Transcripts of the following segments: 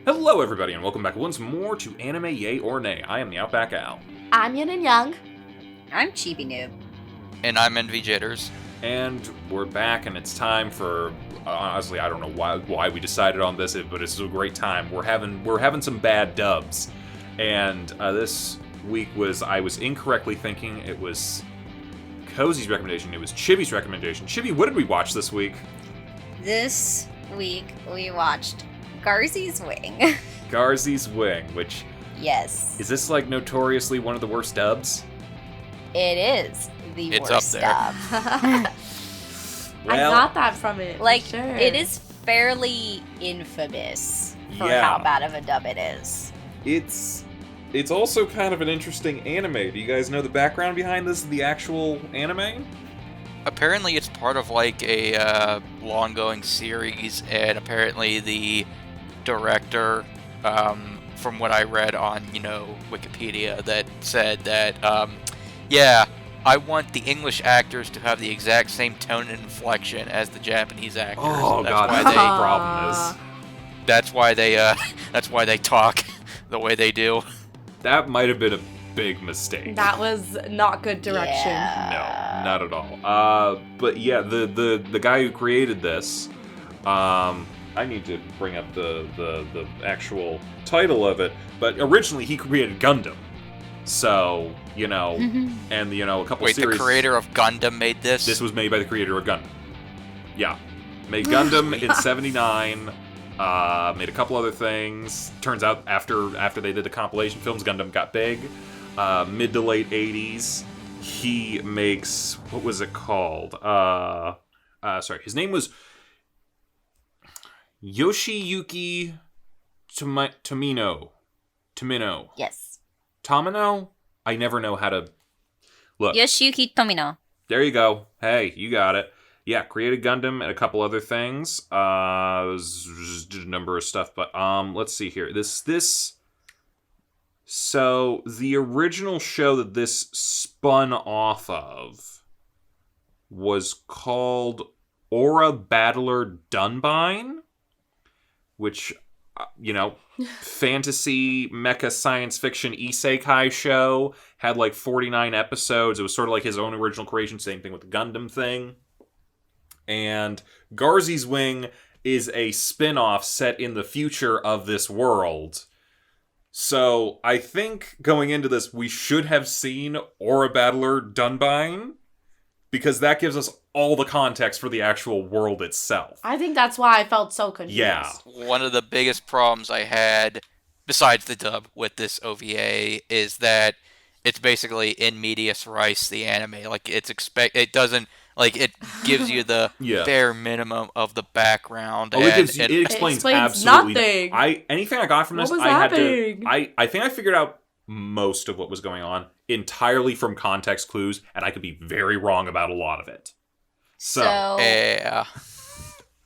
Hello, everybody, and welcome back once more to Anime Yay or Nay. I am TheOutbackAl. I'm Yin&Jung. I'm Chibi Noob. And I'm Envy Jitters. And we're back, and it's time for, honestly, I don't know why we decided on this, but it's a great time. We're having some bad dubs. And this week I was incorrectly thinking it was Kozi's recommendation. It was Chibi's recommendation. Chibi, what did we watch this week? This week we watched Garzey's Wing. Garzey's Wing, which... Yes. Is this, like, notoriously one of the worst dubs? It is the It's worst up there. dub. I got that from it. Like, for sure. it is fairly infamous for Yeah. how bad of a dub it is. It's also kind of an interesting anime. Do you guys know the background behind this, the actual anime? Apparently it's part of like a long-going series, and apparently the director, from what I read on, Wikipedia, that said that, I want the English actors to have the exact same tone and inflection as the Japanese actors. Oh god, why that's what the problem is. That's why they talk the way they do. That might have been a big mistake. That was not good direction. Yeah. No, not at all. But yeah, the guy who created this, I need to bring up the actual title of it, but originally he created Gundam. So, and a couple Wait, series... the creator of Gundam made this? This was made by the creator of Gundam. Yeah. Made Gundam in 79, made a couple other things. Turns out after they did the compilation films, Gundam got big. Mid to late 80s, he makes... What was it called? His name was Yoshiyuki Tomino. Yes. Tomino? I never know how to... Look. Yoshiyuki Tomino. There you go. Hey, you got it. Yeah, created Gundam and a couple other things. Did a number of stuff, but let's see here. So the original show that this spun off of was called Aura Battler Dunbine, which fantasy mecha science fiction isekai show, had like 49 episodes. It was sort of like his own original creation, same thing with the Gundam thing. And Garzey's Wing is a spin-off set in the future of this world. So I think going into this, we should have seen Aura Battler Dunbine, because that gives us all the context for the actual world itself. I think that's why I felt so confused. Yeah. One of the biggest problems I had, besides the dub with this OVA, is that it's basically in medias res, the anime. Like, it doesn't, like, it gives you the bare minimum of the background. Oh, it explains absolutely nothing. Anything I got from this, I think I figured out most of what was going on entirely from context clues, and I could be very wrong about a lot of it. So yeah.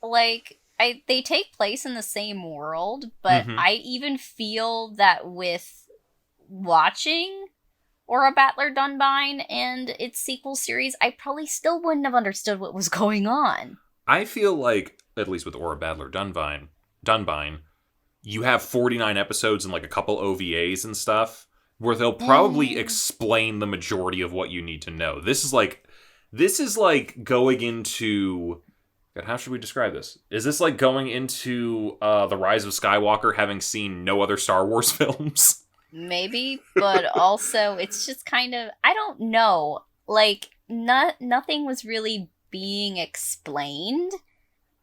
Like, they take place in the same world, but I even feel that with watching Aura Battler Dunbine and its sequel series, I probably still wouldn't have understood what was going on. I feel like, at least with Aura Battler Dunbine, you have 49 episodes and like a couple OVAs and stuff, where they'll probably explain the majority of what you need to know. This is like going into... God, how should we describe this? Is this like going into The Rise of Skywalker, having seen no other Star Wars films? Maybe, but also it's just kind of... I don't know. Like, nothing was really being explained.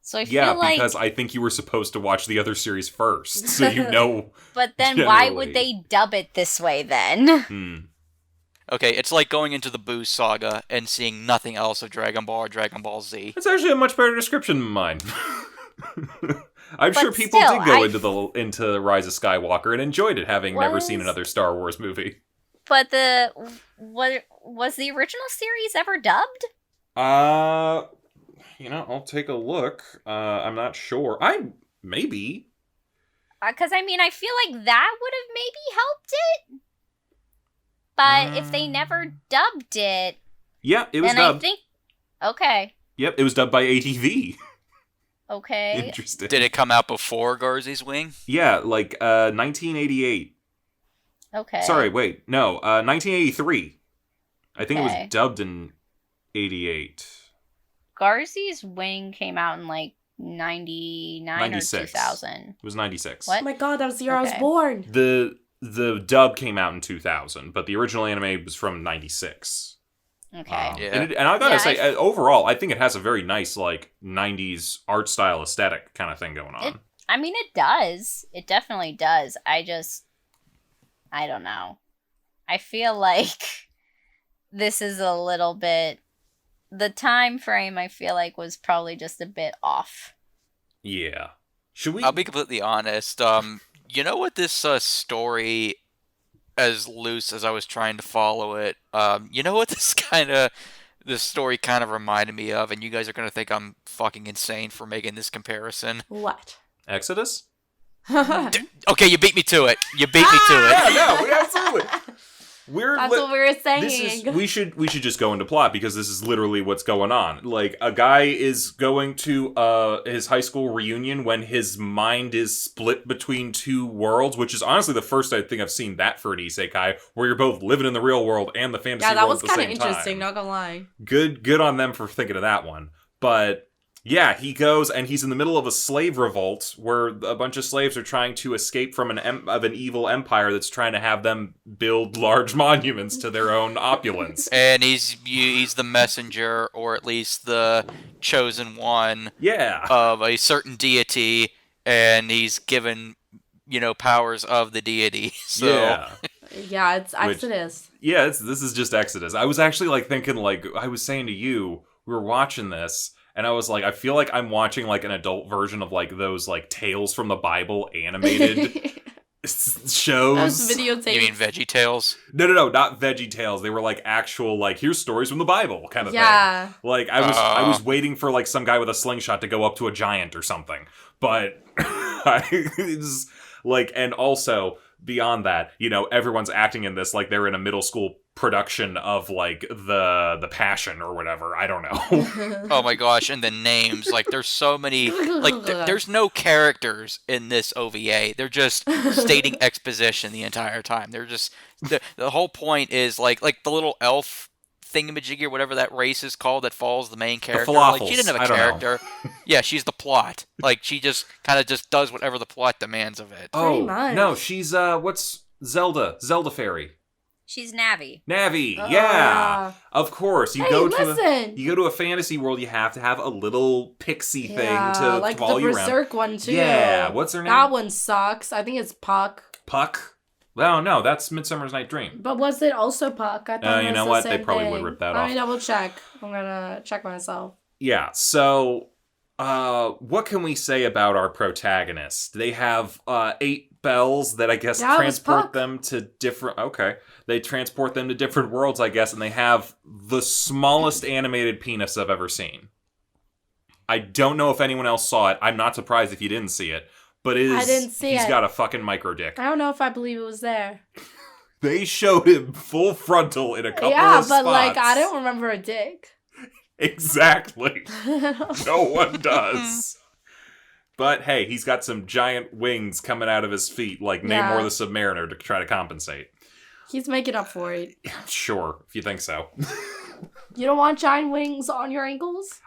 So I feel like... Yeah, because I think you were supposed to watch the other series first, so you know. But then generally. Why would they dub it this way then? Okay, it's like going into the Boo saga and seeing nothing else of Dragon Ball or Dragon Ball Z. That's actually a much better description than mine. I'm But sure people still, did go into Rise of Skywalker and enjoyed it, having never seen another Star Wars movie. But was the original series ever dubbed? I'll take a look. I'm not sure. Maybe. Because, I feel like that would have maybe helped it. But if they never dubbed it... Yeah, it was then dubbed. I think... Okay. Yep, it was dubbed by ATV. Okay. Interesting. Did it come out before Garzey's Wing? Yeah, like 1988. Okay. Sorry, wait. No, 1983. I think it was Okay. dubbed in 88. Garzey's Wing came out in like 99 or 96. 2000. It was 96. What? Oh my god, that was the year I was Okay. born. The dub came out in 2000, but the original anime was from 96. Okay. Yeah. And I gotta Yeah, say, overall, I think it has a very nice, like, 90s art style aesthetic kind of thing going on. I mean, it does. It definitely does. I don't know. I feel like this is a little bit. The time frame, I feel like, was probably just a bit off. Yeah. Should we? I'll be completely honest. You know what this story, as loose as I was trying to follow it, you know what this story kind of reminded me of, and you guys are gonna think I'm fucking insane for making this comparison. What? Exodus? Okay, you beat me to it. You beat me to it. Yeah, no, absolutely. That's what we were saying. We should just go into plot because this is literally what's going on. Like, a guy is going to his high school reunion when his mind is split between two worlds, which is honestly the first I think I've seen that for an isekai, where you're both living in the real world and the fantasy Yeah, that world was at the kind of same interesting, time. not gonna lie. Good on them for thinking of that one. But yeah, he goes and he's in the middle of a slave revolt where a bunch of slaves are trying to escape from an evil empire that's trying to have them build large monuments to their own opulence. And he's the messenger, or at least the chosen one, Yeah. of a certain deity, and he's given, powers of the deity. So Yeah. Yeah, it's Exodus. Yeah, this is just Exodus. I was actually like thinking, like I was saying to you, we were watching this, and I was like, I feel like I'm watching like an adult version of like those like Tales from the Bible animated shows. Those videotapes. you mean Veggie Tales? No, not Veggie Tales. They were like actual like here's stories from the Bible kind of Yeah. thing. Like I was waiting for like some guy with a slingshot to go up to a giant or something. But it's like, and also beyond that, everyone's acting in this like they're in a middle school production of like the Passion or whatever. I don't know. Oh my gosh, and the names, like there's so many, like there's no characters in this OVA. They're just stating exposition the entire time. They're just the whole point is like the little elf thingamajiggy or whatever that race is called that follows the main character. Like she didn't have a character. Yeah, she's the plot. Like she just kind of just does whatever the plot demands of it. Pretty much. No, she's what's Zelda Fairy. She's Navi. Navi, Oh, yeah, of course. You go listen. to a fantasy world. You have to have a little pixie thing to like follow the you around. Berserk one too. Yeah, what's her name? That one sucks. I think it's Puck. Puck. Oh no, that's Midsummer's Night Dream. But was it also Puck? I thought You it was know the what? same They probably thing. would rip that Let off. me double check. I'm gonna check myself. Yeah. So, what can we say about our protagonists? They have 8 bells that I guess Yeah, it was transport Puck. them to different. Okay, they transport them to different worlds, I guess, and they have the smallest animated penis I've ever seen. I don't know if anyone else saw it. I'm not surprised if you didn't see it, but it is. I didn't see He's it. got a fucking micro dick. I don't know if I believe it was there. They showed him full frontal in a couple Yeah, of but spots. like I don't remember a dick. Exactly. No one does. But hey, he's got some giant wings coming out of his feet, like Yeah. Namor the Submariner, to try to compensate. He's making up for it. Sure, if you think so. You don't want giant wings on your ankles?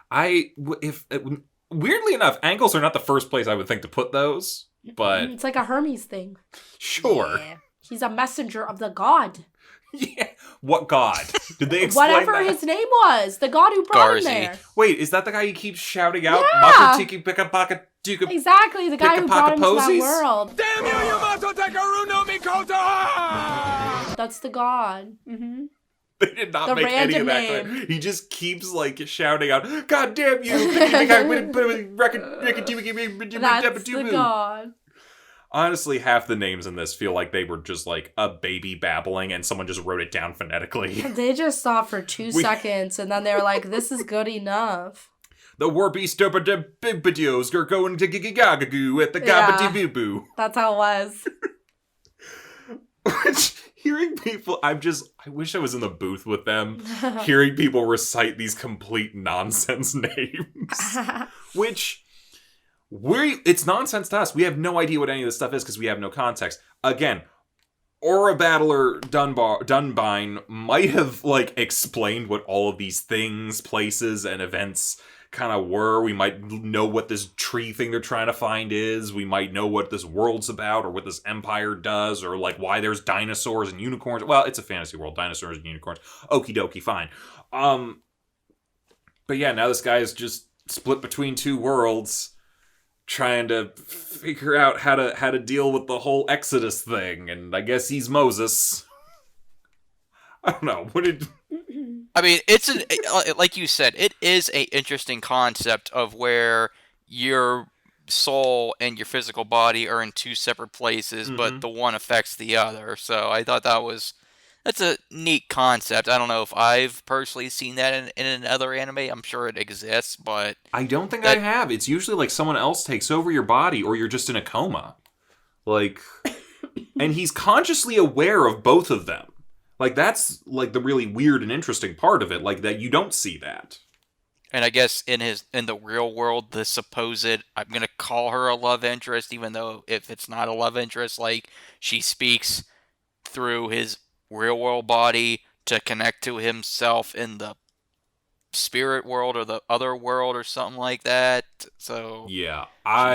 Weirdly enough, ankles are not the first place I would think to put those, but It's like a Hermes thing. sure. Yeah. He's a messenger of the god. Yeah. What god? Did they explain Whatever that? his name was. The god who brought him Garzey. there. Wait, is that the guy you keep shouting out? Yeah. Makatiki pika paka tuka. Exactly, the guy who brought him to that Pick-a-pocket-posies? world. Damn you, Yamato Takaru no Mikoto! That's the god. Mm-hmm. They did not The make any of that random clear. He just keeps like shouting out, "God damn you!" That's the god. Honestly, half the names in this feel like they were just like a baby babbling and someone just wrote it down phonetically. They just saw for 2 seconds and then they were like, this is good enough. The warpy stubbidios are going to gigagagagoo at the gabba boo boo. That's how it was. Which, hearing people, I wish I was in the booth with them, hearing people recite these complete nonsense names. Which, It's nonsense to us. We have no idea what any of this stuff is because we have no context. Again, Aura Battler Dunbine might have, like, explained what all of these things, places, and events kind of were. We might know what this tree thing they're trying to find is. We might know what this world's about or what this empire does or, like, why there's dinosaurs and unicorns. Well, it's a fantasy world. Dinosaurs and unicorns. Okie dokie, fine. But yeah, now this guy is just split between two worlds, trying to figure out how to deal with the whole Exodus thing, and I guess he's Moses. I don't know. I mean, like you said, it is a interesting concept of where your soul and your physical body are in two separate places, but the one affects the other. So I thought that's a neat concept. I don't know if I've personally seen that in another anime. I'm sure it exists, but I don't think I have. It's usually like someone else takes over your body or you're just in a coma. Like, and he's consciously aware of both of them. Like, that's like the really weird and interesting part of it, like that you don't see that. And I guess in the real world, the supposed, I'm going to call her a love interest, even though if it's not a love interest, like, she speaks through his real world body to connect to himself in the spirit world or the other world or something like that. So yeah,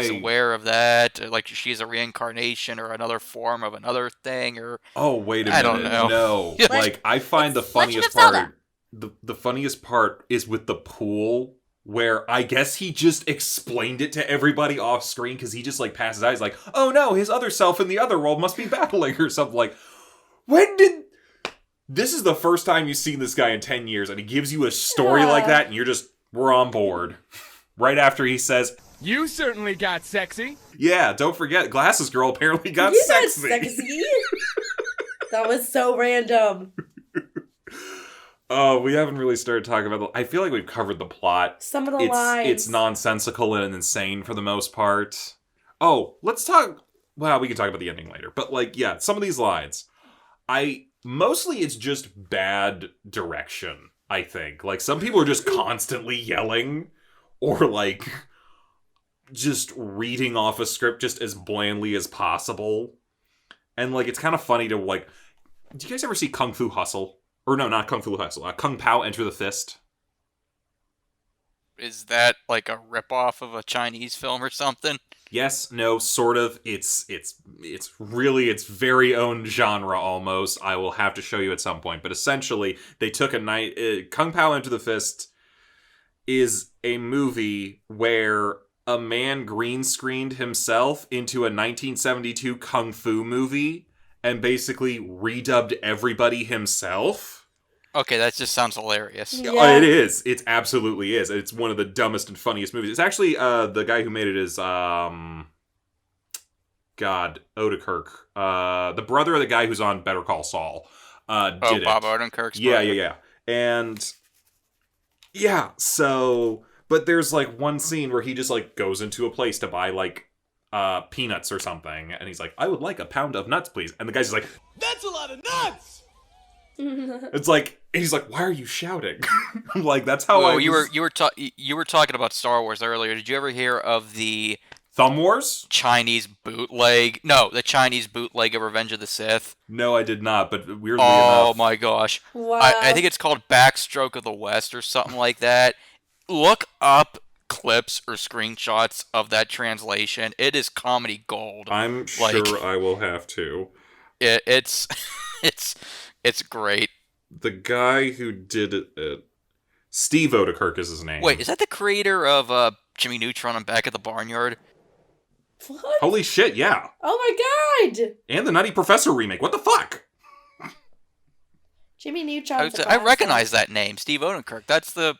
she's aware of that. Like, she's a reincarnation or another form of another thing. Or oh, wait a minute, I don't know. No, like, I find the funniest part. The funniest part is with the pool, where I guess he just explained it to everybody off screen because he just, like, passes out. He's like, oh no, his other self in the other world must be battling or something. Like, this is the first time you've seen this guy in 10 years, and he gives you a story like that, and we're on board. Right after he says, you certainly got sexy. Yeah, don't forget, Glasses Girl apparently got sexy. That was so random. Oh, we haven't really started talking about I feel like we've covered the plot. Some of the lines. It's nonsensical and insane for the most part. Oh, let's talk... Well, we can talk about the ending later. But, like, yeah, some of these lines. Mostly it's just bad direction, I think. Like, some people are just constantly yelling. Or, like, just reading off a script just as blandly as possible. And, like, it's kind of funny to, like... Do you guys ever see Kung Fu Hustle? Or no, not Kung Fu Hustle. Kung Pao Enter the Fist. Is that like a ripoff of a Chinese film or something? Yes, no, sort of. It's really its very own genre almost. I will have to show you at some point. But essentially, they took Kung Pao Enter the Fist is a movie where a man green screened himself into a 1972 Kung Fu movie and basically redubbed everybody himself. Okay, that just sounds hilarious. Yeah. Oh, it is. It absolutely is. It's one of the dumbest and funniest movies. It's actually, the guy who made it is, Odekirk. The brother of the guy who's on Better Call Saul. Did Bob it. Odenkirk's Yeah, brother. yeah. And, yeah, so, but there's, like, one scene where he just, like, goes into a place to buy, like, peanuts or something, and he's like, I would like a pound of nuts, please. And the guy's just like, That's a lot of nuts! it's like, and he's like, why are you shouting? I'm like, that's how you were talking about Star Wars earlier. Did you ever hear of the Thumb Wars? Chinese bootleg? No, the Chinese bootleg of Revenge of the Sith. No, I did not, but weirdly enough. Oh my gosh. Wow. I think it's called Backstroke of the West or something like that. Look up clips or screenshots of that translation. It is comedy gold. I'm sure I will have to. It's great. The guy who did it, Steve Odekirk is his name. Wait, is that the creator of Jimmy Neutron and Back at the Barnyard? What? Holy shit, yeah. Oh my god! And the Nutty Professor remake. What the fuck? Jimmy Neutron. I recognize that name, Steve Odenkirk. That's the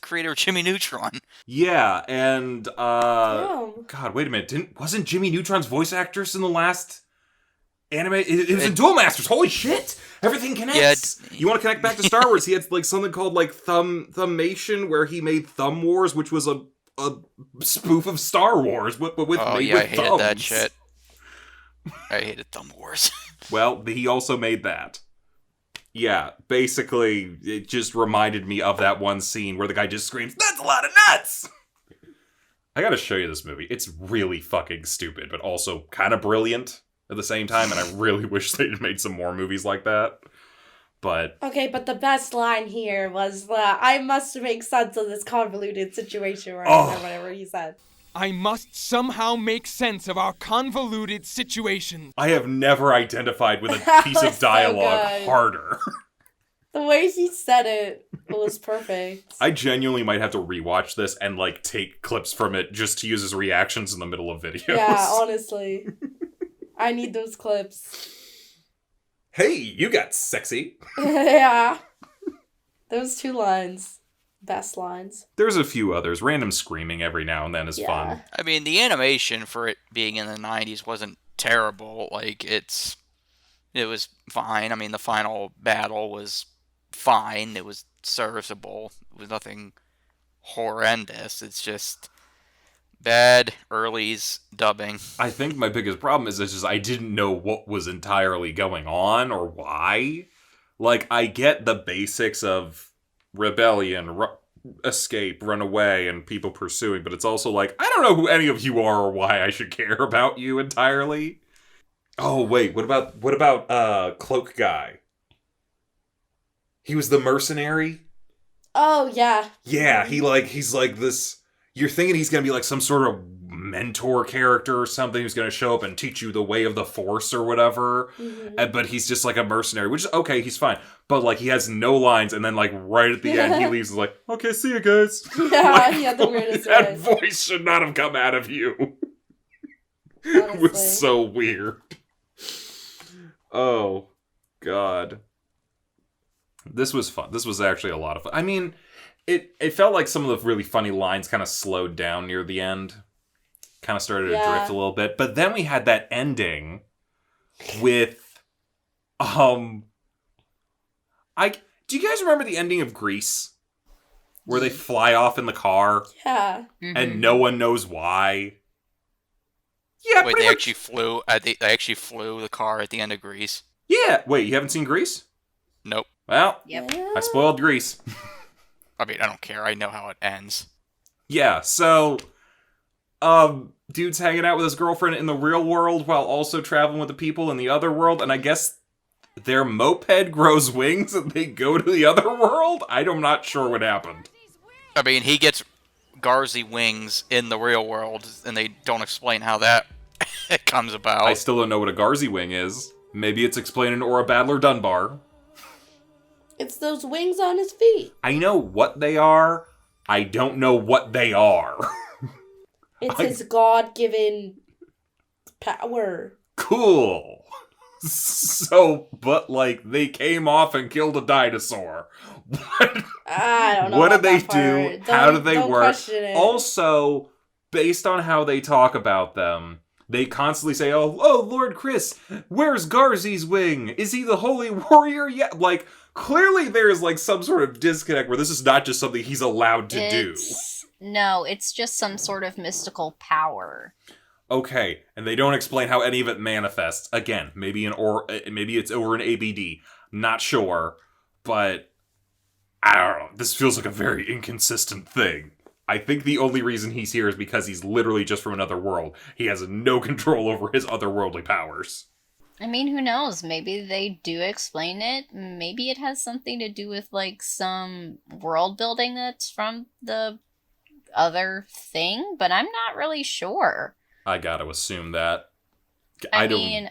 creator of Jimmy Neutron. Yeah, and Damn. God, wait a minute. Wasn't Jimmy Neutron's voice actress in the last anime? It was in Duel Masters. Holy shit! Everything connects. Yeah, you want to connect back to Star Wars? He had like something called like Thummation, where he made Thumb Wars, which was a spoof of Star Wars, but with I hated thumbs. that shit. I hated Thumb Wars. Well, he also made that. Yeah, basically, it just reminded me of that one scene where the guy just screams, "That's a lot of nuts!" I gotta show you this movie. It's really fucking stupid, but also kind of brilliant at the same time, and I really wish they'd made some more movies like that. But Okay, but the best line here was, I must make sense of this convoluted situation, right? Or whatever he said. I must somehow make sense of our convoluted situation. I have never identified with a piece of dialogue harder. The way he said it was perfect. I genuinely might have to rewatch this and, like, take clips from it just to use as reactions in the middle of videos. Yeah, honestly. I need those clips. Hey, you got sexy. Yeah. Those 2 lines. Best lines. There's a few others. Random screaming every now and then is fun. I mean, the animation for it being in the 90s wasn't terrible. Like, it was fine. I mean, the final battle was fine. It was serviceable. It was nothing horrendous. It's just bad early's dubbing. I think my biggest problem is just I didn't know what was entirely going on or why. Like, I get the basics of rebellion, escape, run away, and people pursuing, but it's also like, I don't know who any of you are or why I should care about you entirely. Oh, wait, what about Cloak Guy? He was the mercenary? Oh, yeah. Yeah, he's like this... You're thinking he's gonna be like some sort of mentor character or something who's gonna show up and teach you the way of the Force or whatever. Mm-hmm. But he's just like a mercenary, which is okay, he's fine. But like he has no lines, and then like right at the end he leaves like, okay, see you guys. Yeah, like, he had the weirdest that voice should not have come out of you. It was so weird. Oh, God. This was fun. This was actually a lot of fun. I mean... It felt like some of the really funny lines kind of slowed down near the end. Kind of started to drift a little bit. But then we had that ending with... do you guys remember the ending of Grease? Where they fly off in the car? Yeah. Mm-hmm. And no one knows why? Yeah, wait, they actually flew the car at the end of Grease? Yeah. Wait, you haven't seen Grease? Nope. Well, Yep. I spoiled Grease. I mean, I don't care. I know how it ends. Yeah, so, dude's hanging out with his girlfriend in the real world while also traveling with the people in the other world, and I guess their moped grows wings and they go to the other world? I'm not sure what happened. I mean, he gets Garzey wings in the real world, and they don't explain how that comes about. I still don't know what a Garzey wing is. Maybe it's explained in Or a Battler Dunbar. It's those wings on his feet. I know what they are. I don't know what they are. It's his God-given power. Cool. So, but like, they came off and killed a dinosaur. What? I don't know. What did they do? How did they work? It. Also, based on how they talk about them, they constantly say, oh, Lord Chris, where's Garzey's wing? Is he the holy warrior yet? Like, clearly there's like some sort of disconnect where this is not just something he's allowed to do. No, it's just some sort of mystical power. Okay, and they don't explain how any of it manifests. Again, maybe it's over an ABD. Not sure, but I don't know. This feels like a very inconsistent thing. I think the only reason he's here is because he's literally just from another world. He has no control over his otherworldly powers. I mean, who knows? Maybe they do explain it. Maybe it has something to do with, like, some world building that's from the other thing, but I'm not really sure. I gotta assume that. I mean,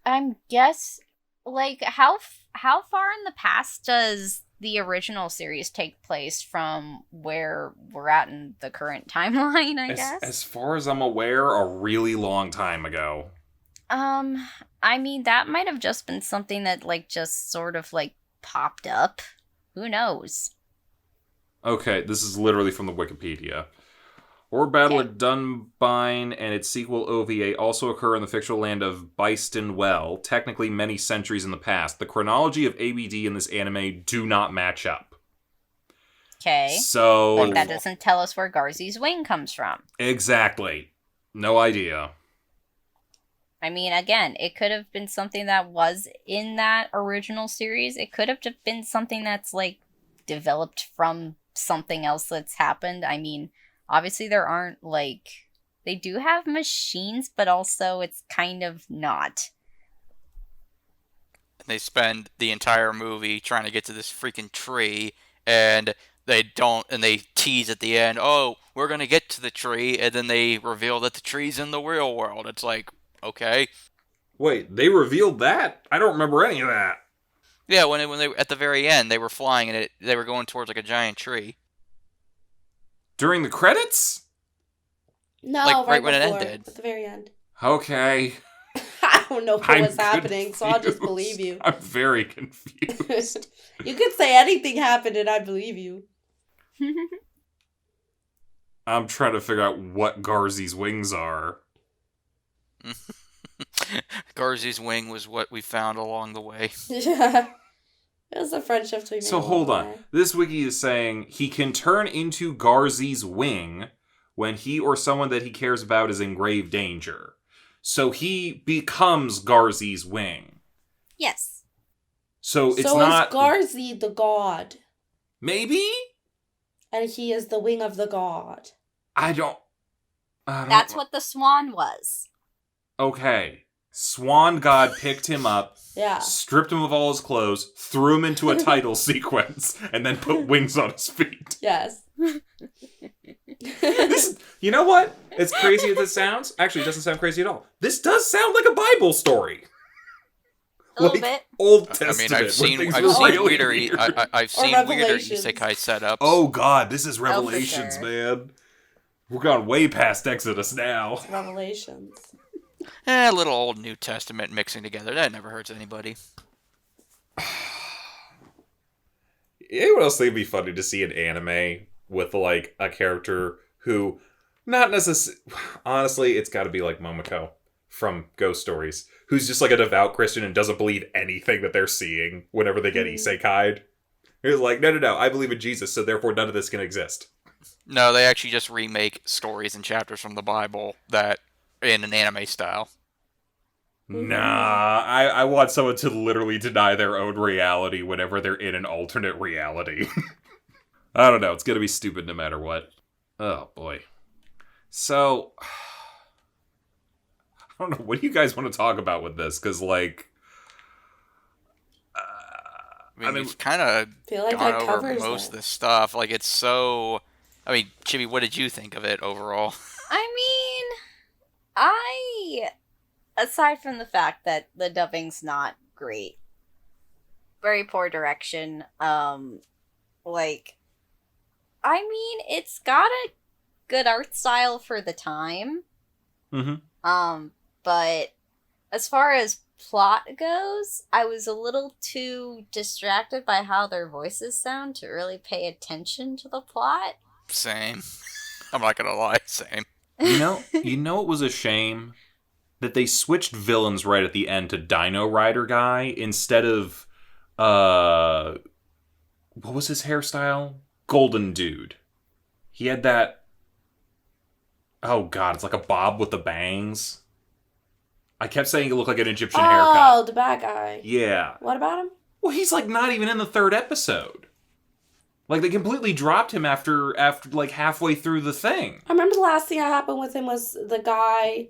I'm guess, like, how far in the past does the original series take place from where we're at in the current timeline, I guess? As far as I'm aware, a really long time ago. I mean, that might have just been something that, like, just sort of, like, popped up. Who knows? Okay, this is literally from the Wikipedia. Or Battler Dunbine and its sequel OVA also occur in the fictional land of Byston Well, technically many centuries in the past. The chronology of ABD in this anime do not match up. Okay. So... But that doesn't tell us where Garzey's wing comes from. Exactly. No idea. I mean, again, it could have been something that was in that original series. It could have been something that's, like, developed from something else that's happened. I mean, obviously there aren't, like, they do have machines, but also it's kind of not. They spend the entire movie trying to get to this freaking tree, and they don't, and they tease at the end, oh, we're gonna get to the tree, and then they reveal that the tree's in the real world. It's like, okay. Wait, they revealed that? I don't remember any of that. Yeah, when they at the very end, they were flying, and they were going towards, like, a giant tree. During the credits? No, Like, right when it before, ended. at the very end. Okay. I don't know what I'm was happening, so I'll just confused. believe you. I'm very confused. You could say anything happened and I'd believe you. I'm trying to figure out what Garzey's wings are. Garzey's wing was what we found along the way. Yeah. It was a friendship between me. So hold on. This wiki is saying he can turn into Garzey's wing when he or someone that he cares about is in grave danger. So he becomes Garzey's wing. Yes. So it's so not... is Garzey the god? Maybe? And he is the wing of the god. I don't... That's what the swan was. Okay. Swan God picked him up, Yeah. stripped him of all his clothes, threw him into a title sequence, and then put wings on his feet. Yes. You know what? As crazy as this sounds, actually it doesn't sound crazy at all. This does sound like a Bible story. A little bit. Old I Testament. mean, I've seen weirder Revelations. isekai setups. Oh God, this is Oh, Revelations, for man. We're gone way past Exodus now. Revelations. A little old New Testament mixing together. That never hurts anybody. You know what else would be funny to see in anime with, like, a character who, not necessarily... Honestly, it's got to be like Momoko from Ghost Stories, who's just like a devout Christian and doesn't believe anything that they're seeing whenever they get isekai'd. He's like, no, I believe in Jesus, so therefore none of this can exist. No, they actually just remake stories and chapters from the Bible that in an anime style. Nah, I want someone to literally deny their own reality whenever they're in an alternate reality. I don't know, it's gonna be stupid no matter what. Oh, boy. So, I don't know, what do you guys want to talk about with this? Because, like... I mean, we've kind of feel like gone that over covers most it. of this stuff. Like, it's so... I mean, Chibi, what did you think of it overall? I mean, aside from the fact that the dubbing's not great, very poor direction, like, I mean, it's got a good art style for the time. Mm-hmm. But as far as plot goes, I was a little too distracted by how their voices sound to really pay attention to the plot. Same. I'm not gonna lie, same. You know it was a shame that they switched villains right at the end to Dino Rider guy instead of what was his hairstyle? Golden Dude. He had that, oh God, it's like a bob with the bangs. I kept saying it looked like an Egyptian haircut. Oh, the bad guy. Yeah. What about him? Well, he's like not even in the third episode. Like, they completely dropped him after like halfway through the thing. I remember the last thing that happened with him was the guy,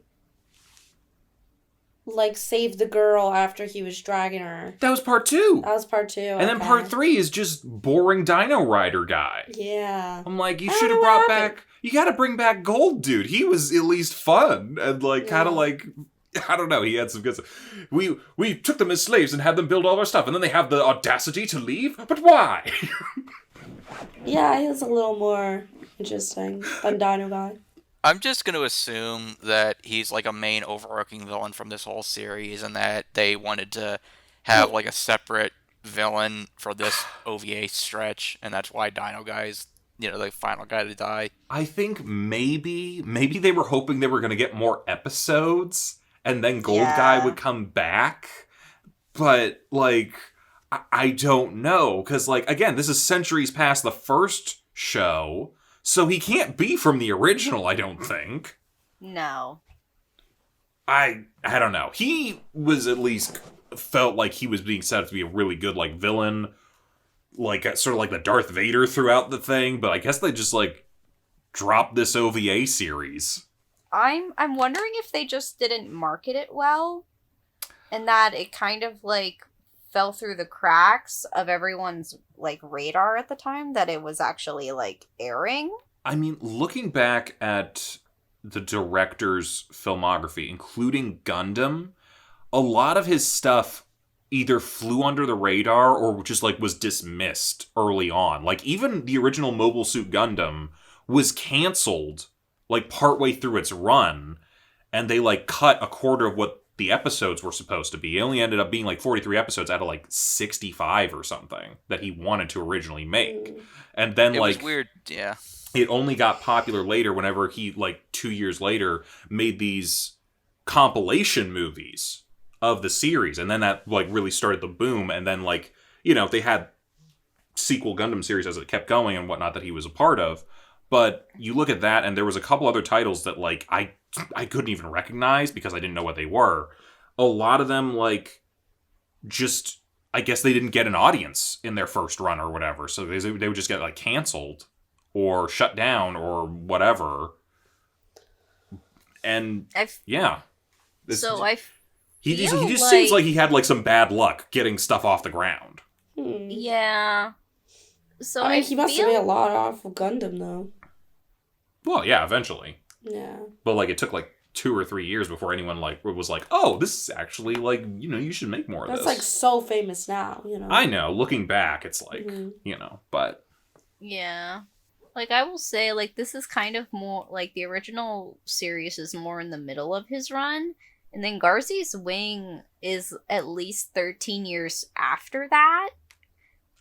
like, saved the girl after he was dragging her. That was part 2. That was part 2. And then part 3 is just boring Dino Rider guy. Yeah. I'm like, you I should don't have know brought what happened. back... You gotta bring back Gold Dude. He was at least fun. And, like, kind of Yeah. like... I don't know, he had some good stuff. We took them as slaves and had them build all our stuff, and then they have the audacity to leave? But why? Yeah, he was a little more interesting than Dino Guy. I'm just going to assume that he's like a main overarching villain from this whole series and that they wanted to have like a separate villain for this OVA stretch, and that's why Dino Guy is, the final guy to die. I think maybe they were hoping they were going to get more episodes, and then Gold Guy would come back. But, like... I don't know, because, like, again, this is centuries past the first show, so he can't be from the original, I don't think. No. I don't know. He was at least felt like he was being set up to be a really good, like, villain, like, sort of like the Darth Vader throughout the thing, but I guess they just, like, drop this OVA series. I'm wondering if they just didn't market it well, and that it kind of like fell through the cracks of everyone's like radar at the time that it was actually like airing. I mean, looking back at the director's filmography, including Gundam, a lot of his stuff either flew under the radar or just like was dismissed early on. Like even the original Mobile Suit Gundam was canceled like partway through its run, and they like cut a quarter of what the episodes were supposed to be. It only ended up being like 43 episodes out of like 65 or something that he wanted to originally make. And then it like was weird, yeah. It only got popular later whenever he, like, 2 years later, made these compilation movies of the series. And then that, like, really started the boom. And then, like, you know, they had sequel Gundam series as it kept going and whatnot that he was a part of. But you look at that, and there was a couple other titles that, like, I couldn't even recognize because I didn't know what they were. A lot of them, like, just, I guess they didn't get an audience in their first run or whatever. So they would just get, like, canceled or shut down or whatever. And yeah. He just seems like he had like some bad luck getting stuff off the ground. Yeah. So I mean, he must have made a lot off of Gundam though. Well, yeah, eventually. Yeah. But like it took like 2 or 3 years before anyone like was like, "Oh, this is actually like, you know, you should make more of this." That's like so famous now, you know. I know, looking back, it's like, you know, but yeah. Like, I will say, like, this is kind of more, like, the original series is more in the middle of his run, and then Garzey's Wing is at least 13 years after that.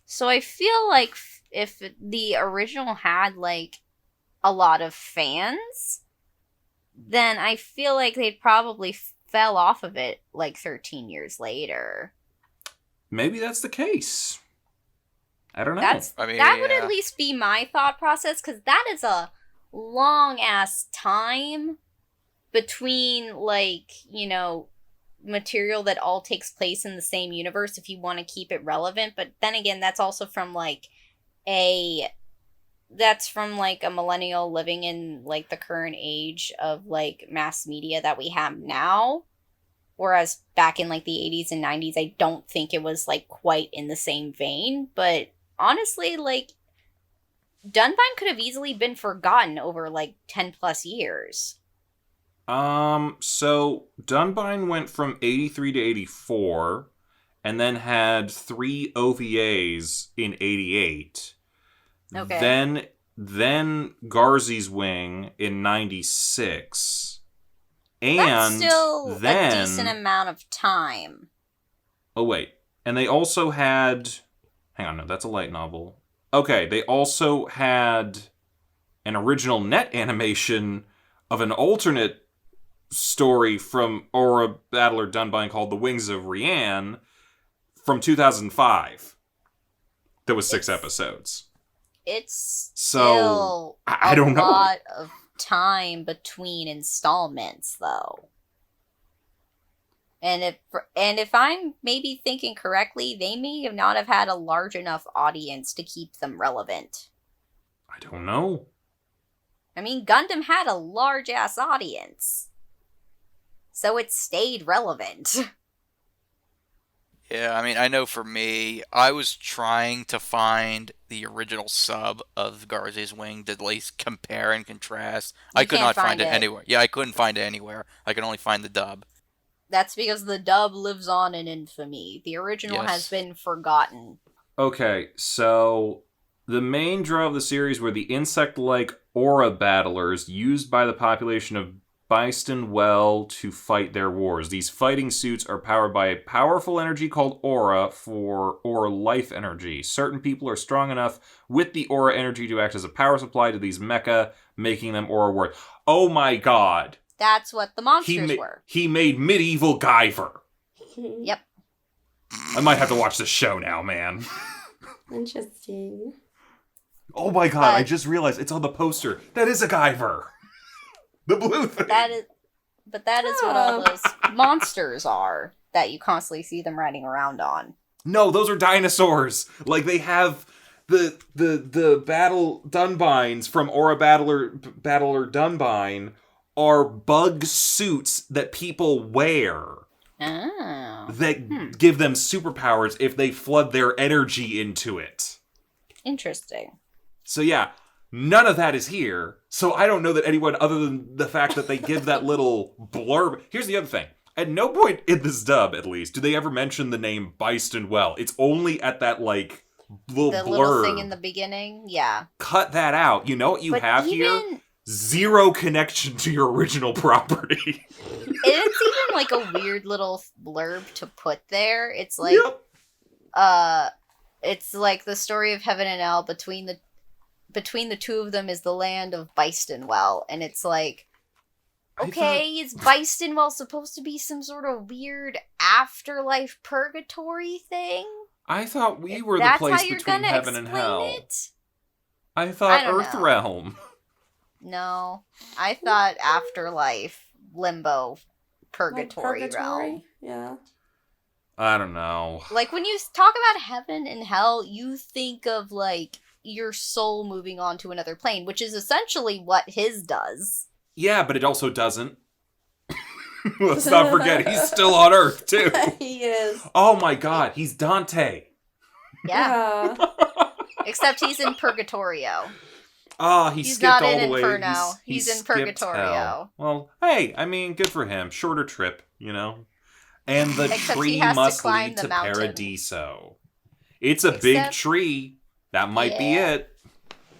So I feel like if the original had, like, a lot of fans, then I feel like they'd probably fell off of it, like, 13 years later. Maybe that's the case. I don't know. That would at least be my thought process, because that is a long-ass time between, like, you know, material that all takes place in the same universe if you want to keep it relevant. But then again, that's also from, like, a millennial living in, like, the current age of, like, mass media that we have now. Whereas back in, like, the 80s and 90s, I don't think it was, like, quite in the same vein, but honestly, like, Dunbine could have easily been forgotten over, like, 10 plus years. So Dunbine went from 83 to 84, and then had 3 OVAs in 88. Okay. Then Garzey's Wing in 96. And that's still then, a decent amount of time. Oh, wait. And they also had... Hang on, no, that's a light novel. Okay, they also had an original net animation of an alternate story from Aura Battler Dunbine called The Wings of Rian from 2005. That was 6 episodes. It's so still I don't know. A lot of time between installments, though. And if I'm maybe thinking correctly, they may not have had a large enough audience to keep them relevant. I don't know. I mean, Gundam had a large-ass audience. So it stayed relevant. Yeah, I mean, I know for me, I was trying to find the original sub of Garzey's Wing to at least compare and contrast. I could not find it anywhere. Yeah, I couldn't find it anywhere. I could only find the dub. That's because the dub lives on in infamy. The original has been forgotten. Okay, so the main draw of the series were the insect-like aura battlers used by the population of Byston Well to fight their wars. These fighting suits are powered by a powerful energy called aura or life energy. Certain people are strong enough with the aura energy to act as a power supply to these mecha, making them aura worthy. Oh my god. That's what the monsters were. He made medieval Guyver. Yep. I might have to watch this show now, man. Interesting. Oh my god, I just realized it's on the poster. That is a Guyver. The blue thing. That is what all those monsters are that you constantly see them riding around on. No, those are dinosaurs. Like, they have the Battle Dunbines from Aura Battler Dunbine are bug suits that people wear. Oh. That give them superpowers if they flood their energy into it. Interesting. So yeah, none of that is here. So I don't know that anyone, other than the fact that they give that little blurb. Here's the other thing. At no point in this dub, at least, do they ever mention the name Byston Well. It's only at that, like, little blurb. Little thing in the beginning? Yeah. Cut that out. You know what you have here? Zero connection to your original property. It's even, like, a weird little blurb to put there. It's like, it's like the story of heaven and hell. Between the two of them is the land of Byston Well. And it's like, okay, is Byston Well supposed to be some sort of weird afterlife purgatory thing? I thought we were the place between heaven and hell. I thought Earthrealm. No, I thought afterlife, limbo, purgatory realm. Yeah. I don't know. Like, when you talk about heaven and hell, you think of, like, your soul moving on to another plane, which is essentially what his does. Yeah, but it also doesn't. Let's not forget, he's still on Earth, too. He is. Oh my god, he's Dante. Yeah. Except he's in Purgatorio. Ah, he skipped all the way. He's not in Inferno. He's in Purgatorio. Hell. Well, hey, I mean, good for him. Shorter trip, you know? And the Except tree must lead to Paradiso. It's a big tree. That might be it.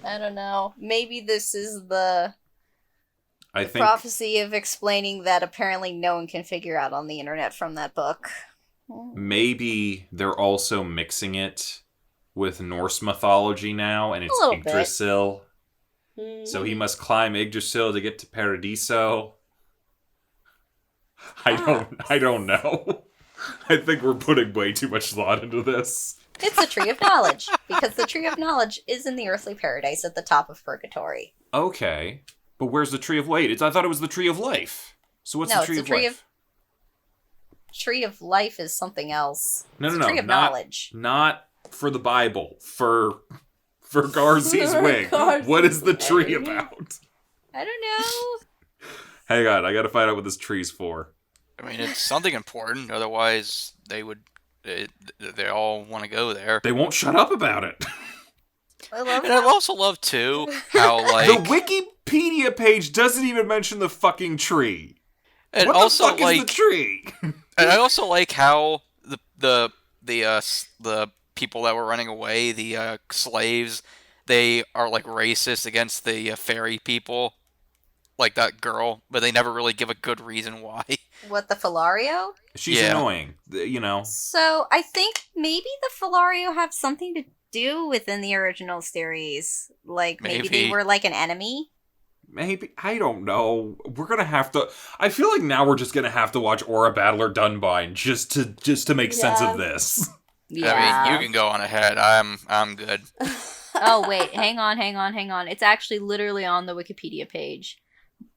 I don't know. Maybe this is the think prophecy of explaining that apparently no one can figure out on the internet from that book. Maybe they're also mixing it with Norse mythology now, and it's Yggdrasil. So he must climb Yggdrasil to get to Paradiso. I don't know. I think we're putting way too much thought into this. It's the Tree of Knowledge, because the Tree of Knowledge is in the earthly paradise at the top of Purgatory. Okay. But where's the Tree of Wait? I thought it was the Tree of Life. So what's the Tree of Life? Tree of Life is something else. No, Tree of Knowledge. Not for the Bible. For Garzey's wing. What is the tree about? I don't know. Hang on, I gotta find out what this tree's for. I mean, it's something important. Otherwise, they all want to go there. They won't shut up about it. I also love, too, how, like... The Wikipedia page doesn't even mention the fucking tree. And what also, the fuck is the tree? And I also like how the people that were running away, the slaves, they are, like, racist against the fairy people. Like that girl, but they never really give a good reason why. What, the Filario? She's annoying, you know. So, I think maybe the Filario have something to do within the original series. Like, maybe they were like an enemy? Maybe. I don't know. We're gonna have to... I feel like now we're just gonna have to watch Aura Battler Dunbine just to make sense of this. Yeah. I mean, you can go on ahead. I'm good. Oh, wait. Hang on. It's actually literally on the Wikipedia page.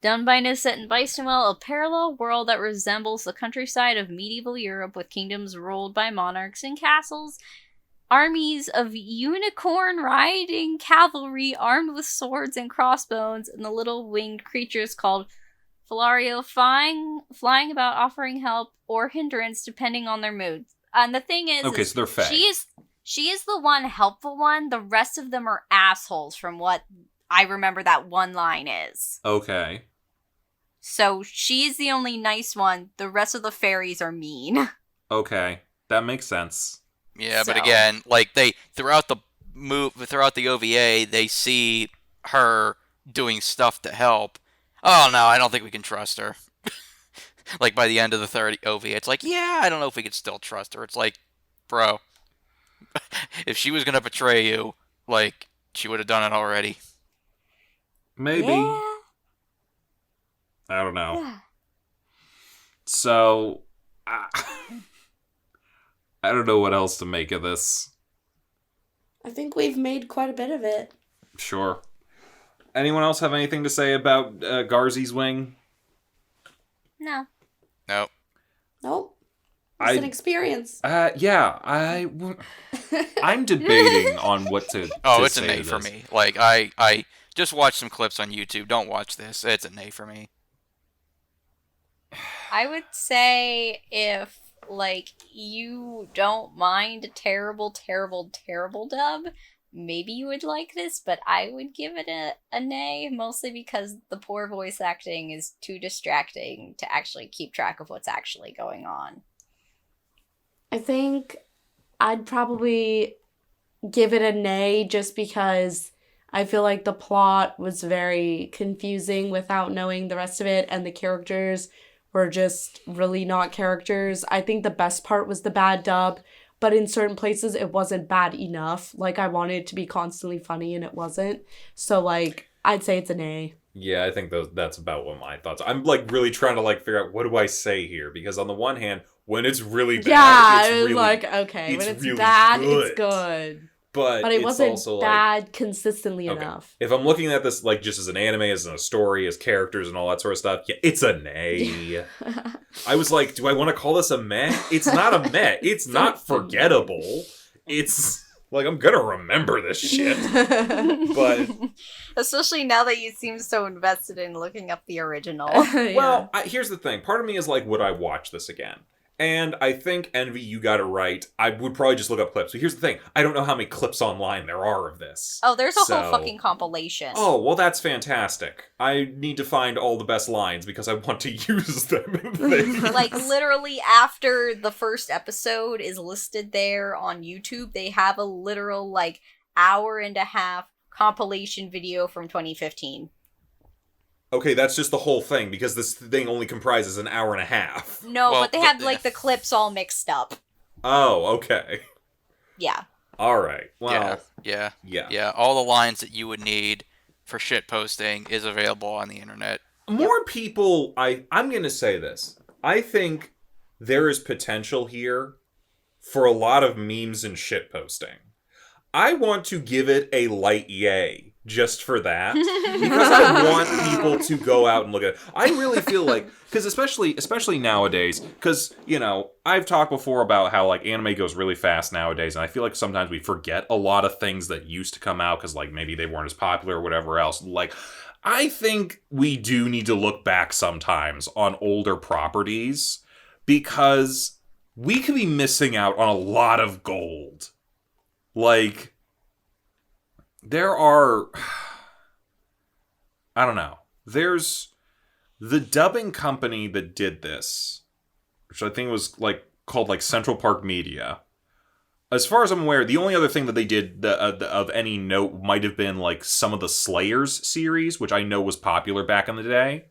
Dunbine is set in Bystonwell, a parallel world that resembles the countryside of medieval Europe with kingdoms ruled by monarchs and castles, armies of unicorn-riding cavalry armed with swords and crossbows, and the little winged creatures called Filario flying about offering help or hindrance depending on their mood. And the thing is, okay, so they're fae. She is the one helpful one. The rest of them are assholes from what I remember that one line is. Okay. So she is the only nice one. The rest of the fairies are mean. Okay, that makes sense. Yeah, but again, like they throughout the OVA, they see her doing stuff to help. Oh no, I don't think we can trust her. Like by the end of the third OVA, it's like, yeah, I don't know if we could still trust her. It's like, bro, if she was gonna betray you, like she would have done it already. Maybe. Yeah. I don't know. Yeah. So, I don't know what else to make of this. I think we've made quite a bit of it. Sure. Anyone else have anything to say about Garzey's wing? No. Nope. It's an experience. Yeah, I'm debating on what to. Oh, to it's say an A to for this. me. Like, I just watched some clips on YouTube. Don't watch this. It's an A for me. I would say if, like, you don't mind a terrible, terrible, terrible dub, maybe you would like this, but I would give it a nay, mostly because the poor voice acting is too distracting to actually keep track of what's actually going on. I think I'd probably give it a nay just because I feel like the plot was very confusing without knowing the rest of it, and the characters were just really not characters. I think the best part was the bad dub, but in certain places it wasn't bad enough. Like, I wanted it to be constantly funny and it wasn't. So, like, I'd say it's an A. Yeah, I think that's about what my thoughts are. I'm, like, really trying to, like, figure out what do I say here? Because on the one hand, when it's really bad, Yeah, it's it was really, like, okay, when it's really bad, good. it's good. But But it it's wasn't also bad consistently okay. enough. If I'm looking at this, like, just as an anime, as a story, as characters and all that sort of stuff, yeah, it's an A. I was like, do I want to call this a meh? It's not a meh. It's not forgettable. It's, like, I'm gonna remember this shit. But... Especially now that you seem so invested in looking up the original. Yeah. Well, here's the thing. Part of me is like, would I watch this again? And I think, Envy, you got it right. I would probably just look up clips. But here's the thing. I don't know how many clips online there are of this. Oh, there's a whole fucking compilation. Oh, well, that's fantastic. I need to find all the best lines because I want to use them in things. Like, literally after the first episode is listed there on YouTube, they have a literal, like, hour-and-a-half compilation video from 2015. Okay, that's just the whole thing, because this thing only comprises an hour and a half. No, Well, but they have, like, the clips all mixed up. Oh, okay. Yeah. Alright, well... Yeah. Yeah. All the lines that you would need for shit posting is available on the internet. More people... I'm gonna say this. I think there is potential here for a lot of memes and shit posting. I want to give it a light yay. Just for that, because I want people to go out and look at it. I really feel like, because especially nowadays, because, you know, I've talked before about how, like, anime goes really fast nowadays, and I feel like sometimes we forget a lot of things that used to come out, because, like, maybe they weren't as popular or whatever else. Like, I think we do need to look back sometimes on older properties, because we could be missing out on a lot of gold. Like... There are... I don't know. There's the dubbing company that did this, which I think was like called like Central Park Media. As far as I'm aware, the only other thing that they did of any note might have been like some of the Slayers series, which I know was popular back in the day.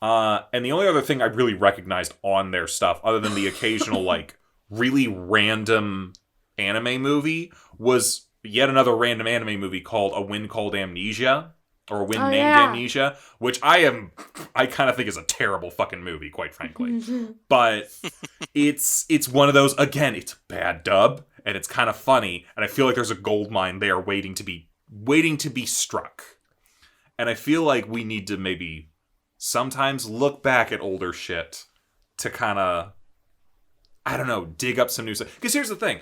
And the only other thing I really recognized on their stuff, other than the occasional like really random anime movie, was... yet another random anime movie called A Wind Called Amnesia, or A Wind Named Amnesia, which I kind of think is a terrible fucking movie, quite frankly. But it's one of those, again, it's a bad dub, and it's kind of funny, and I feel like there's a gold mine there waiting to be struck. And I feel like we need to maybe sometimes look back at older shit to kind of, I don't know, dig up some new stuff. Because here's the thing.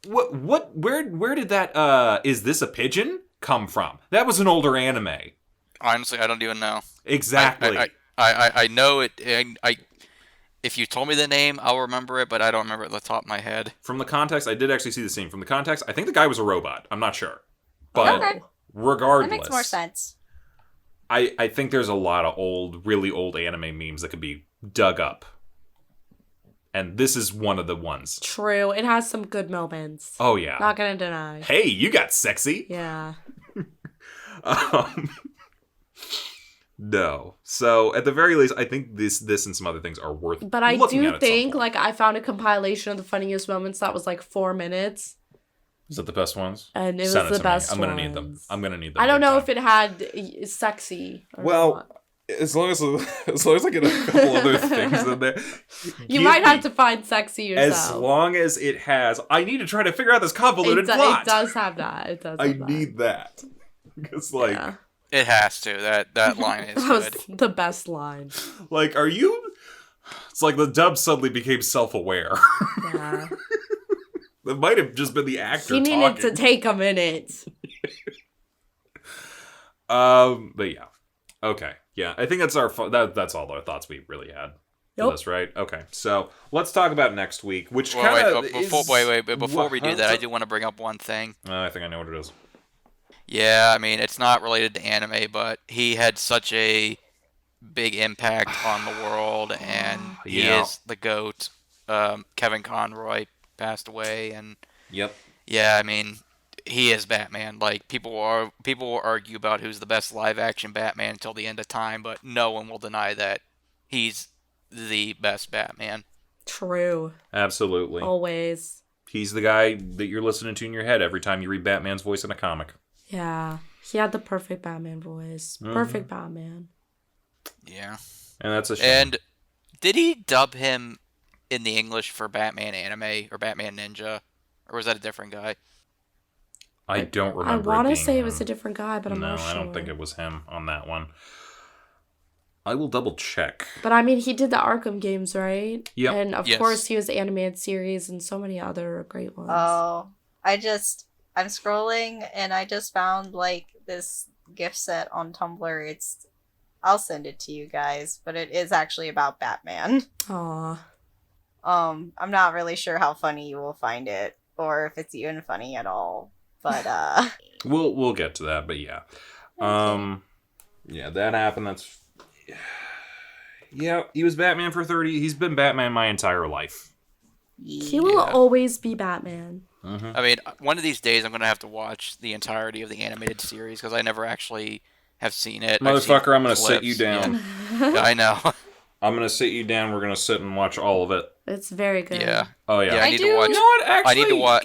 Where did that, Is This a Pigeon come from? That was an older anime. Honestly, I don't even know. Exactly. I know it. If you told me the name, I'll remember it, but I don't remember it at the top of my head. From the context, I did actually see the scene. From the context, I think the guy was a robot. I'm not sure. But okay. Regardless. That makes more sense. I think there's a lot of really old anime memes that could be dug up. And this is one of the ones. True. It has some good moments. Oh, yeah. Not gonna deny. Hey, you got sexy. Yeah. No. So, at the very least, I think this and some other things are worth But I looking do at think, some point. like, I found a compilation of the funniest moments that was, like, 4 minutes. Is that the best ones? And it was Send the to best me. I'm gonna need them. ones. I'm gonna need them. I don't big know time. if it had sexy or Well, not. as long as I get a couple other things in there. You might have to find sexy yourself. As long as it has... I need to try to figure out this convoluted plot. It does have that. It does I have that. need that. Because, like... Yeah. It has to. That line is That was good. the best line. Like, are you... It's like the dub suddenly became self-aware. Yeah. It might have just been the actor He needed talking. to take a minute. But yeah. Okay. Yeah, I think that's that's all the thoughts we really had. Yep. This, right? Okay. So let's talk about next week, which Well, kind of before we do that, I do want to bring up one thing. I think I know what it is. Yeah, I mean, it's not related to anime, but he had such a big impact on the world, and he is the GOAT. Kevin Conroy passed away, and Yep. yeah, I mean, he is Batman. Like, people will argue about who's the best live-action Batman until the end of time, but no one will deny that he's the best Batman. True. Absolutely. Always. He's the guy that you're listening to in your head every time you read Batman's voice in a comic. Yeah. He had the perfect Batman voice. Perfect Batman. Yeah. And that's a shame. And did he dub him in the English for Batman Anime or Batman Ninja? Or was that a different guy? I don't remember. I want it to being say it him. was a different guy, but I'm not sure. No, I don't think it was him on that one. I will double check. But I mean, he did the Arkham games, right? Yep. And of Yes. course, he was the animated series and so many other great ones. Oh, I'm scrolling and I just found like this gift set on Tumblr. I'll send it to you guys, but it is actually about Batman. Aw. I'm not really sure how funny you will find it, or if it's even funny at all. But We'll get to that, but yeah. Yeah, that happened. That's yeah, he was Batman for 30. He's been Batman my entire life. He will always be Batman. I mean, one of these days I'm going to have to watch the entirety of the animated series because I never actually have seen it. Motherfucker, I'm going to sit you down. Yeah, I know. I'm going to sit you down. We're going to sit and watch all of it. It's very good. Yeah. Oh, yeah. Yeah, I need to watch. You know what? Actually, I need to watch.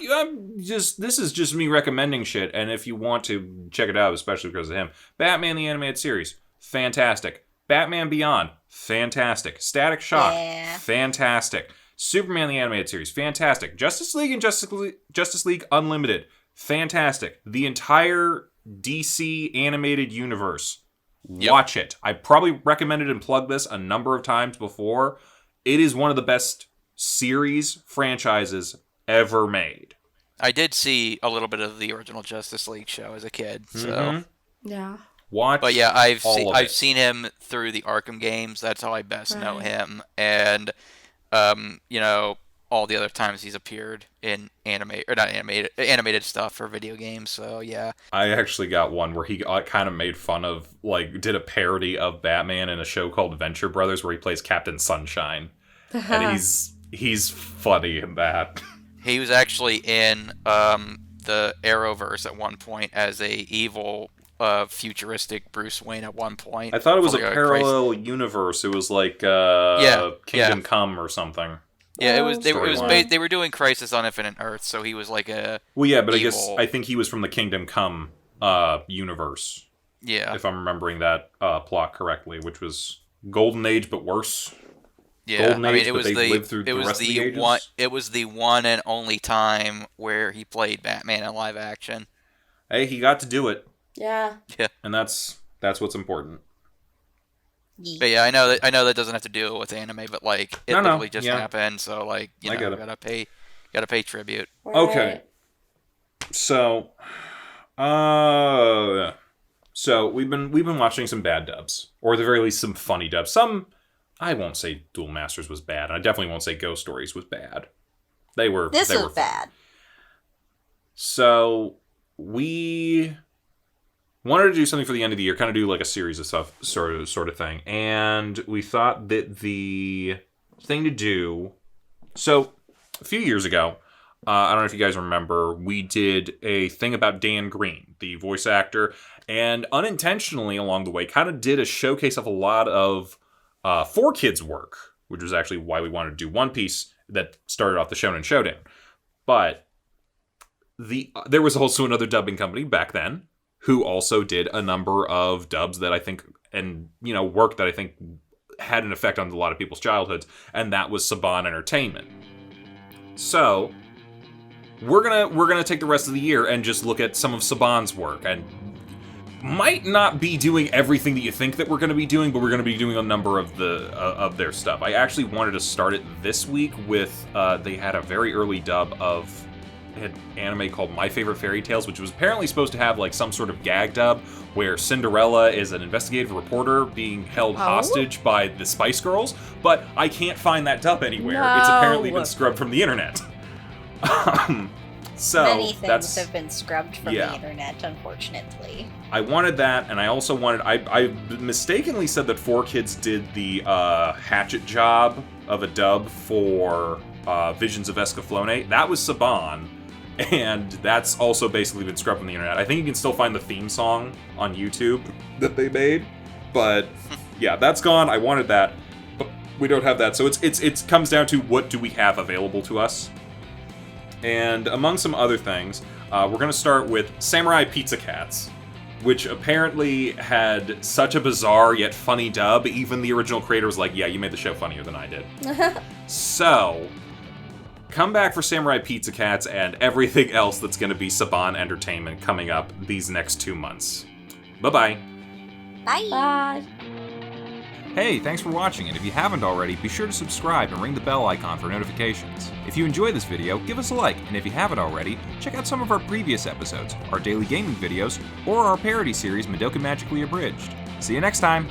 This is just me recommending shit, and if you want to check it out, especially because of him, Batman the Animated Series, fantastic. Batman Beyond, fantastic. Static Shock, fantastic. Superman the Animated Series, fantastic. Justice League and Justice League Unlimited, fantastic. The entire DC animated universe, watch it. I probably recommended and plugged this a number of times before. It is one of the best series franchises ever made. I did see a little bit of the original Justice League show as a kid, so Yeah. Watch. But yeah, I've it. seen him through the Arkham games. That's how I best know him, and you know, all the other times he's appeared in animated stuff for video games. So yeah, I actually got one where he kind of made fun of, like, did a parody of Batman in a show called Venture Brothers where he plays Captain Sunshine, and he's funny in that. He was actually in the Arrowverse at one point as a evil futuristic Bruce Wayne at one point. I thought it was a For, parallel universe. It was like Kingdom Come or something. Yeah, it was. They were doing Crisis on Infinite Earths, so he was like a. Well, yeah, but I think he was from the Kingdom Come universe. Yeah, if I'm remembering that plot correctly, which was Golden Age but worse. Yeah, Golden Age, I mean, it was It was the one and only time where he played Batman in live action. Hey, he got to do it. Yeah. Yeah, and that's what's important. But yeah, I know that doesn't have to do with anime, but like it literally just happened. So like, you know, gotta pay tribute. Right. Okay. So, we've been watching some bad dubs, or at the very least some funny dubs. Some, I won't say Duel Masters was bad. I definitely won't say Ghost Stories was bad. This was bad. So we wanted to do something for the end of the year, kind of do like a series of stuff, sort of thing. And we thought that the thing to do. So a few years ago, I don't know if you guys remember, we did a thing about Dan Green, the voice actor, and unintentionally along the way, kind of did a showcase of a lot of 4Kids work, which was actually why we wanted to do One Piece that started off the Shonen Showdown. But there was also another dubbing company back then who also did a number of dubs that I think, and you know, work that I think had an effect on a lot of people's childhoods, and that was Saban Entertainment. So we're gonna take the rest of the year and just look at some of Saban's work, and might not be doing everything that you think that we're going to be doing, but we're going to be doing a number of of their stuff. I actually wanted to start it this week with they had a very early dub of an anime called My Favorite Fairy Tales, which was apparently supposed to have like some sort of gag dub where Cinderella is an investigative reporter being held hostage by the Spice Girls, but I can't find that dub anywhere. It's apparently been scrubbed from the internet. So many things have been scrubbed from the internet, unfortunately. I wanted that, and I also wanted... I mistakenly said that 4Kids did the hatchet job of a dub for Visions of Escaflowne. That was Saban, and that's also basically been scrubbed from the internet. I think you can still find the theme song on YouTube that they made, but yeah, that's gone. I wanted that, but we don't have that. So it comes down to what do we have available to us. And among some other things, we're going to start with Samurai Pizza Cats, which apparently had such a bizarre yet funny dub. Even the original creator was like, yeah, you made the show funnier than I did. So, come back for Samurai Pizza Cats and everything else that's going to be Saban Entertainment coming up these next 2 months. Bye-bye. Bye. Bye. Hey, thanks for watching, and if you haven't already, be sure to subscribe and ring the bell icon for notifications. If you enjoyed this video, give us a like, and if you haven't already, check out some of our previous episodes, our daily gaming videos, or our parody series Madoka Magically Abridged. See you next time!